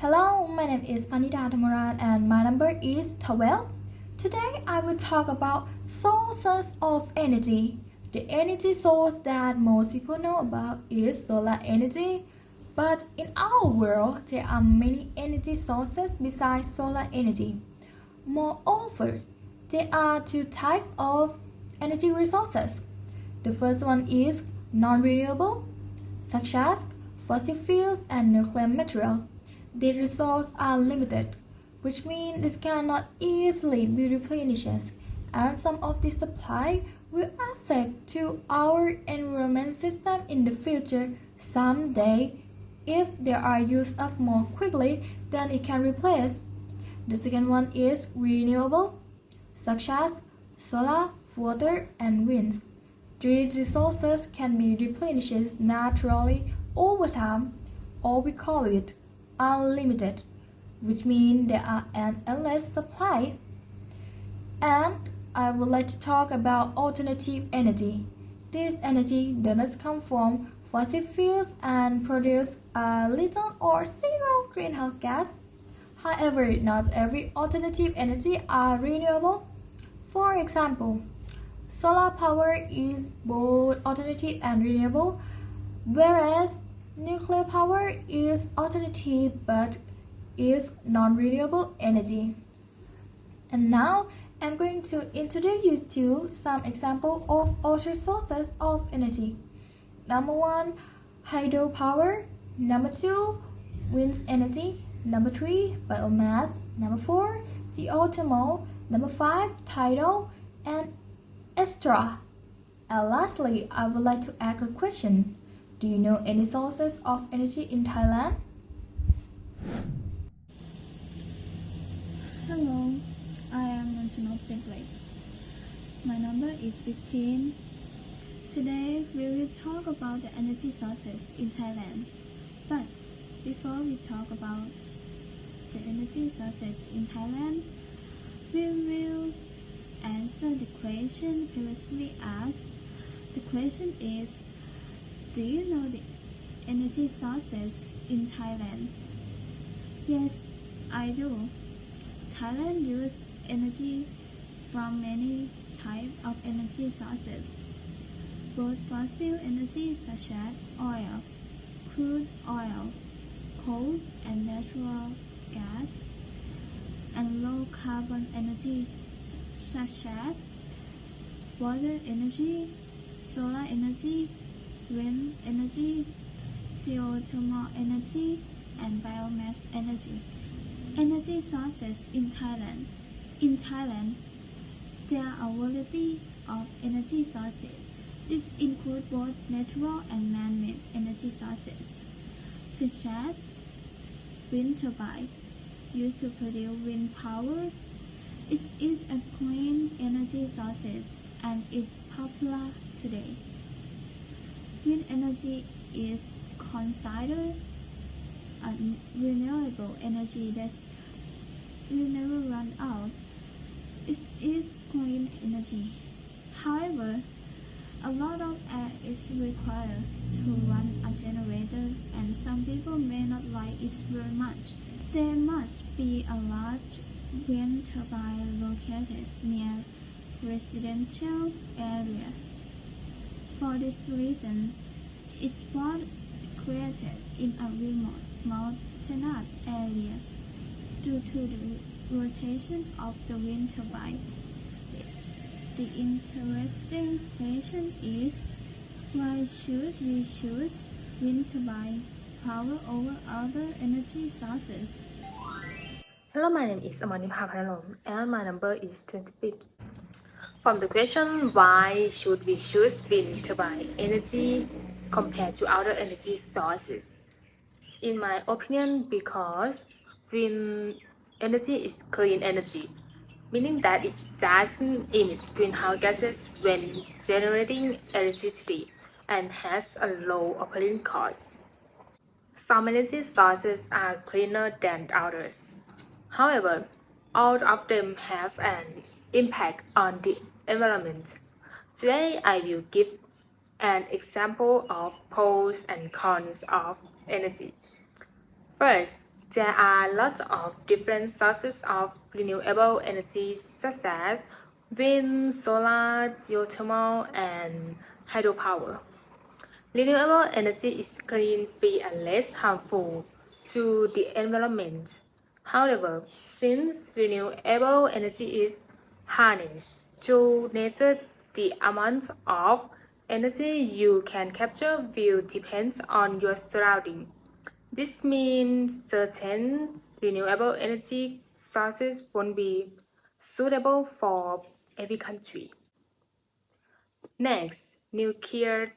Hello, my name is Phanida Thoongboran and my number is 12. Today I will talk about sources of energy. The energy source that most people know about is solar energy. But in our world, there are many energy sources besides solar energy. Moreover, there are two types of energy resources. The first one is non-renewable, such as fossil fuels and nuclear material. The resources are limited, which means this cannot easily be replenished, and some of this supply will affect to our environment system in the future someday if they are used up more quickly than it can replace. The second one is renewable, such as solar, water, and wind. These resources can be replenished naturally over time, or we call it unlimited, which means there are an endless supply. And I would like to talk about alternative energy. This energy does not come from fossil fuels and produce little or zero greenhouse gas. However, not every alternative energy are renewable. For example, solar power is both alternative and renewable, whereas nuclear power is alternative but is non-renewable energy. And now I'm going to introduce you to some examples of other sources of energy. Number 1, hydropower. Number 2, wind energy. Number 3, biomass. Number 4, geothermal. Number 5, tidal, and extra. And lastly, I would like to ask a question. Do you know any sources of energy in Thailand? Hello, I am monchanok jeklek. My number is 15. Today we will talk about the energy sources in Thailand. But before we talk about the energy sources in Thailand, we will answer the question previously asked. The question is, do you know the energy sources in Thailand? Yes, I do. Thailand uses energy from many types of energy sources, both fossil energy such as oil, crude oil, coal, and natural gas, and low carbon energies such as water energy, solar energy, wind energy, geothermal energy, and biomass energy. Energy sources in Thailand. In Thailand, there are a variety of energy sources. This includes both natural and man-made energy sources, such as wind turbine, used to produce wind power. It is a clean energy source and is popular today. Wind energy is considered a renewable energy that will never run out. It is clean energy. However, a lot of air is required to run a generator, and some people may not like it very much. There must be a large wind turbine located near residential area. For this reason, it was created in a remote mountainous area. Due to the rotation of the wind turbine, the interesting question is, why should we choose wind turbine power over other energy sources? Hello, my name is Amornnipa Panarom and my number is 25. From the question, why should we choose wind turbine energy compared to other energy sources? In my opinion, because wind energy is clean energy, meaning that it doesn't emit greenhouse gases when generating electricity and has a low operating cost. Some energy sources are cleaner than others. However, all of them have an impact on the environment. Today, I will give an example of pros and cons of energy. First, There are lots of different sources of renewable energy such as wind, solar, geothermal, and hydropower. Renewable energy is clean, free, and less harmful to the environment. However, since renewable energy is harnessed through nature, the amount of energy you can capture will depend on your surrounding. This means certain renewable energy sources won't be suitable for every country. Next, nuclear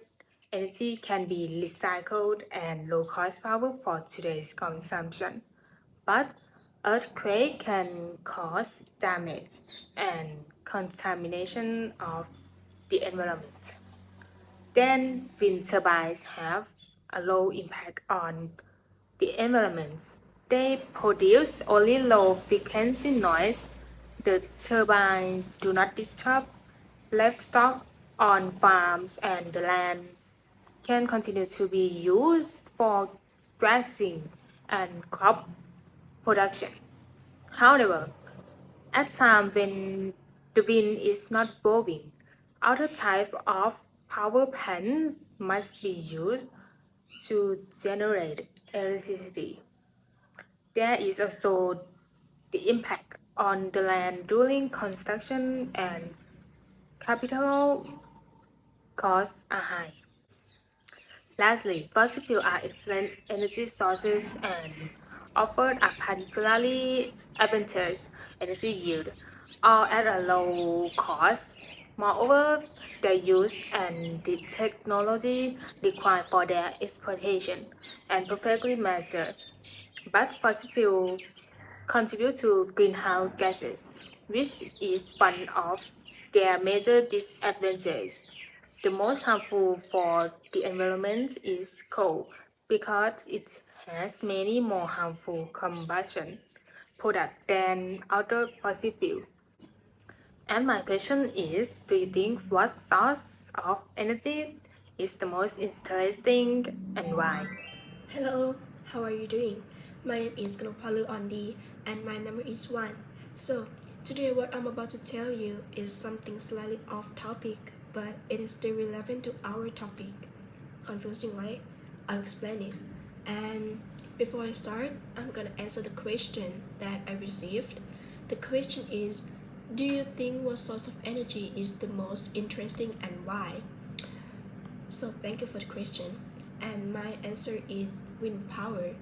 energy can be recycled and low-cost power for today's consumption. But earthquake can cause damage and contamination of the environment. Then wind turbines have a low impact on the environment. They produce only low-frequency noise. The turbines do not disturb livestock on farms, and the land can continue to be used for grazing and crop production. However, at times when the wind is not blowing, other types of power plants must be used to generate electricity. There is also the impact on the land during construction, and capital costs are high. Lastly, fossil fuels are excellent energy sources and offer a particularly advantageous energy yield, all at a low cost. Moreover, their use and the technology required for their exploitation and perfectly measured. But fossil fuels contribute to greenhouse gases, which is one of their major disadvantages. The most harmful for the environment is coal because it has many more harmful combustion products than other fossil fuels. And my question is, do you think what source of energy is the most interesting and why? Hello, how are you doing? My name is Kanokporn Lue-ondee and my number is 1. So, today what I'm about to tell you is something slightly off topic, but it is still relevant to our topic. Confusing, right? I'll explain it. And before I start, I'm gonna answer the question that I received. The question is, do you think what source of energy is the most interesting and why? So thank you for the question. And my answer is wind power.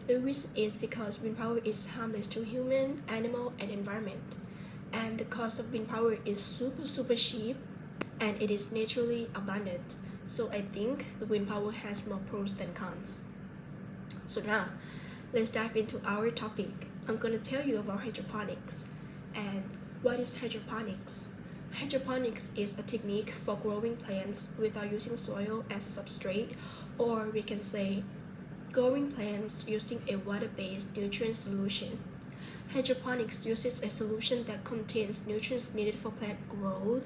The reason is because wind power is harmless to human, animal, and environment. And the cost of wind power is super cheap and it is naturally abundant. So I think the wind power has more pros than cons. So now, let's dive into our topic. I'm gonna tell you about hydroponics. And what is hydroponics? Hydroponics is a technique for growing plants without using soil as a substrate, or we can say growing plants using a water-based nutrient solution. Hydroponics uses a solution that contains nutrients needed for plant growth.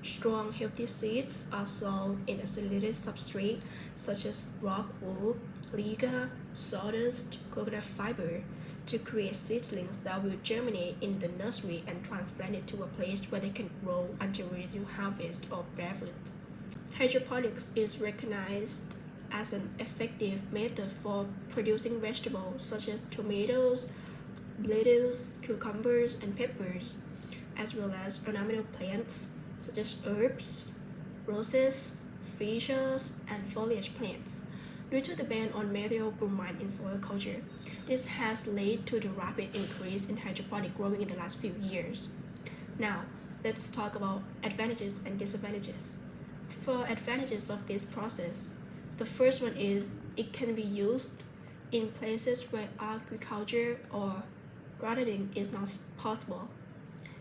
Strong, healthy seeds are sown in a silicious substrate such as rock wool, liga, sawdust, coconut fiber to create seedlings that will germinate in the nursery and transplanted to a place where they can grow until ready to harvest or bear fruit. Hydroponics is recognized as an effective method for producing vegetables such as tomatoes, lettuce, cucumbers, and peppers, as well as ornamental plants such as herbs, roses, fishes, and foliage plants. Due to the ban on methyl bromide in soil culture, this has led to the rapid increase in hydroponic growing in the last few years. Now, let's talk about advantages and disadvantages. For advantages of this process, the first one is it can be used in places where agriculture or gardening is not possible,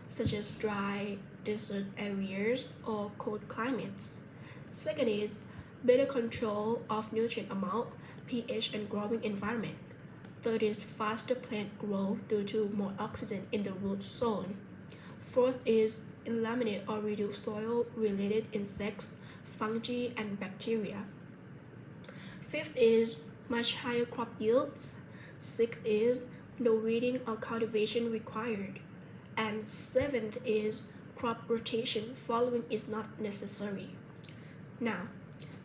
such as dry, desert areas or cold climates. Second is better control of nutrient amount, pH, and growing environment. Third is faster plant growth due to more oxygen in the root zone. Fourth is eliminate or reduce soil-related insects, fungi, and bacteria. Fifth is much higher crop yields. Sixth is no weeding or cultivation required. And seventh is crop rotation following is not necessary. Now,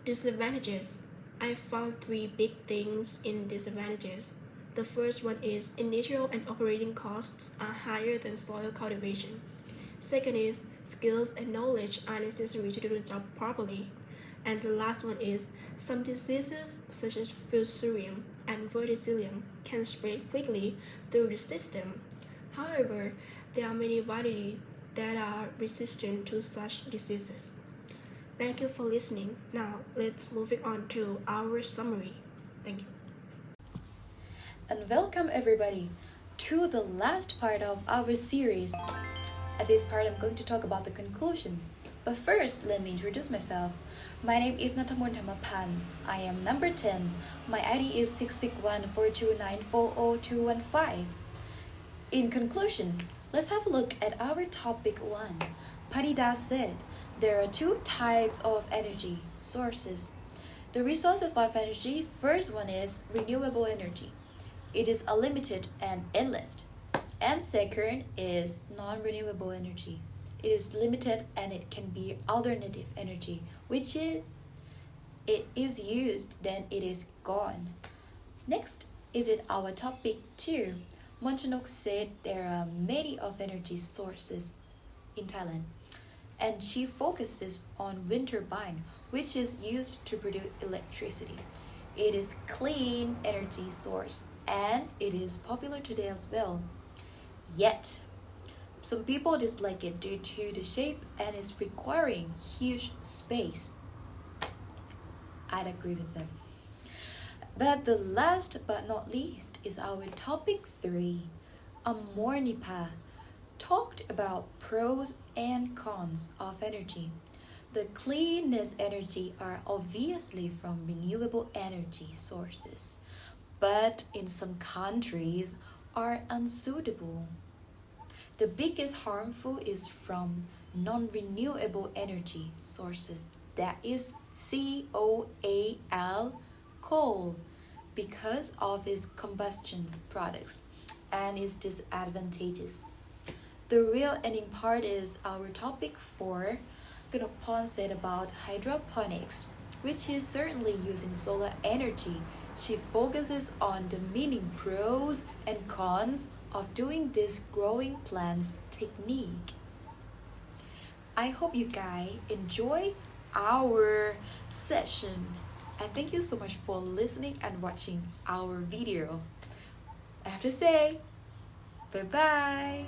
disadvantages. I found 3 big things in disadvantages. The first one is initial and operating costs are higher than soil cultivation. Second is skills and knowledge are necessary to do the job properly. And the last one is some diseases such as fusarium and verticillium can spread quickly through the system. However, there are many varieties that are resistant to such diseases. Thank you for listening. Now let's move on to our summary. Thank you. And welcome everybody to the last part of our series. At this part, I'm going to talk about the conclusion. But first, let me introduce myself. My name is Nathamon Thamaphan. I am number 10. My ID is 66142940215. In conclusion, let's have a look at our topic 1. Phanida said there are 2 types of energy sources. The resources of energy, first one is renewable energy. It is unlimited and endless. And second is non-renewable energy. It is limited and it can be alternative energy, which it is used, then it is gone. Next is it our topic 2. Monchanok said there are many of energy sources in Thailand, and she focuses on wind turbine, which is used to produce electricity. It is clean energy source and it is popular today as well. Yet, some people dislike it due to the shape and is requiring huge space. I'd agree with them. But the last but not least is our topic 3. Amornnipa talked about pros and cons of energy. The cleanest energy are obviously from renewable energy sources, but in some countries are unsuitable. The biggest harmful is from non-renewable energy sources, that is coal, because of its combustion products and its disadvantages. The real ending part is our topic 4. Kanokporn said about hydroponics, which is certainly using solar energy. She focuses on the meaning pros and cons of doing this growing plants technique. I hope you guys enjoy our session, and thank you so much for listening and watching our video. I have to say, bye-bye.